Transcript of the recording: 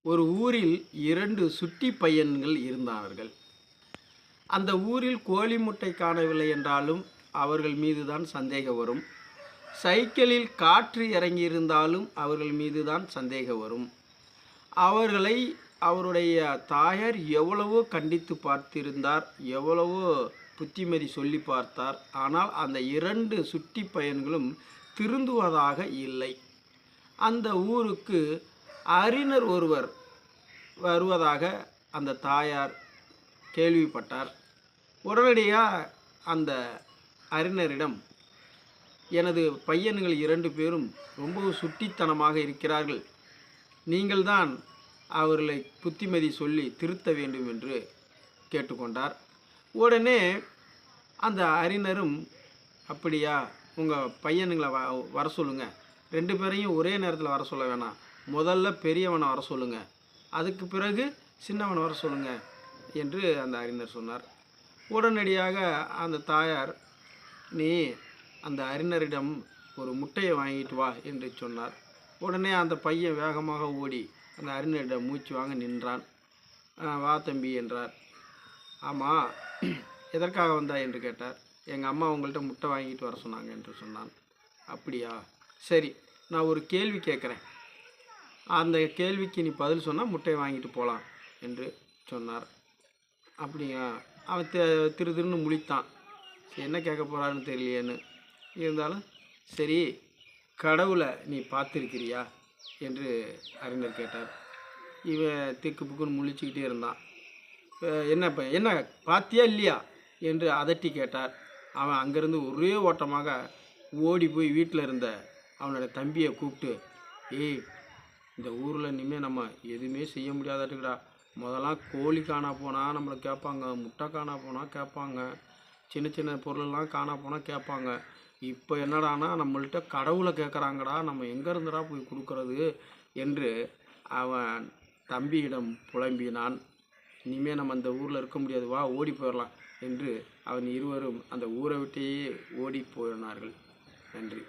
ஒரு ஊரில் 2 சுட்டி பையன்கள் இருந்தார்கள். அந்த ஊரில் கோழி முட்டை காணவில்லை என்றாலும் அவர்கள் மீதுதான் சந்தேகம் வரும். சைக்கிளில் காற்று இறங்கியிருந்தாலும் அவர்கள் மீதுதான் சந்தேகம் வரும். அவர்களை அவருடைய தாயார் எவ்வளவோ கண்டித்து பார்த்திருந்தார், எவ்வளவோ புத்திமதி சொல்லி பார்த்தார். ஆனால் அந்த 2 சுட்டி பையன்களும் திருந்துவதாக இல்லை. அந்த ஊருக்கு அறிஞர் ஒருவர் வருவதாக அந்த தாயார் கேள்விப்பட்டார். உடனடியாக அந்த அறிஞரிடம், எனது பையன்கள் 2 பேரும் ரொம்பவும் சுட்டித்தனமாக இருக்கிறார்கள், நீங்கள்தான் அவர்களை புத்திமதி சொல்லி திருத்த வேண்டும் என்று கேட்டுக்கொண்டார். உடனே அந்த அறிஞரும், அப்படியா, உங்கள் பையனுங்களை வர சொல்லுங்கள், 2 பேரையும் ஒரே நேரத்தில் வர சொல்ல வேணாம், முதல்ல பெரியவனை வர சொல்லுங்கள், அதுக்கு பிறகு சின்னவனை வர சொல்லுங்கள் என்று அந்த அறிஞர் சொன்னார். உடனடியாக அந்த தாயார், நீ அந்த அறிஞரிடம் ஒரு முட்டையை வாங்கிட்டு வா என்று சொன்னார். உடனே அந்த பையன் வேகமாக ஓடி அந்த அறிஞரிடம் மூச்சு வாங்க நின்றான். வா தம்பி என்றார். ஆமாம், எதற்காக வந்தா என்று கேட்டார். எங்கள் அம்மா உங்கள்கிட்ட முட்டை வாங்கிட்டு வர சொன்னாங்க என்று சொன்னான். அப்படியா, சரி, நான் ஒரு கேள்வி கேட்குறேன், அந்த கேள்விக்கு நீ பதில் சொன்னால் முட்டையை வாங்கிட்டு போகலாம் என்று சொன்னார். அப்படியா, அவன் திருன்னு முழித்தான். என்ன கேட்க போகிறான்னு தெரியலையேன்னு. இருந்தாலும் சரி, கடவுளை நீ பார்த்துருக்கிறியா என்று அறிஞர் கேட்டார். இவன் திக்கு புக்குன்னு முழிச்சுக்கிட்டே இருந்தான். என்ன பார்த்தியா இல்லையா என்று அதட்டி கேட்டார். அவன் அங்கேருந்து ஒரே ஓட்டமாக ஓடி போய் வீட்டில் இருந்த அவனோட தம்பியை கூப்பிட்டு, ஏய், இந்த ஊரில் இனிமேல் நம்ம எதுவுமே செய்ய முடியாதாட்டுக்குடா. முதலாம் கோழி காணா போனால் நம்மளை கேட்பாங்க, முட்டை காணா போனால் கேட்பாங்க, சின்ன சின்ன பொருளெல்லாம் காணா போனால் கேட்பாங்க. இப்போ என்னடானா நம்மள்கிட்ட கடவுளை கேட்குறாங்கடா, நம்ம எங்கே இருந்துடா போய் கொடுக்கறது என்று அவன் தம்பியிடம் புலம்பினான். இனிமேல் நம்ம அந்த ஊரில் இருக்க முடியாது, வா ஓடி போயிடலாம் என்று அவன் இருவரும் அந்த ஊரை விட்டே ஓடி போனார்கள். நன்றி.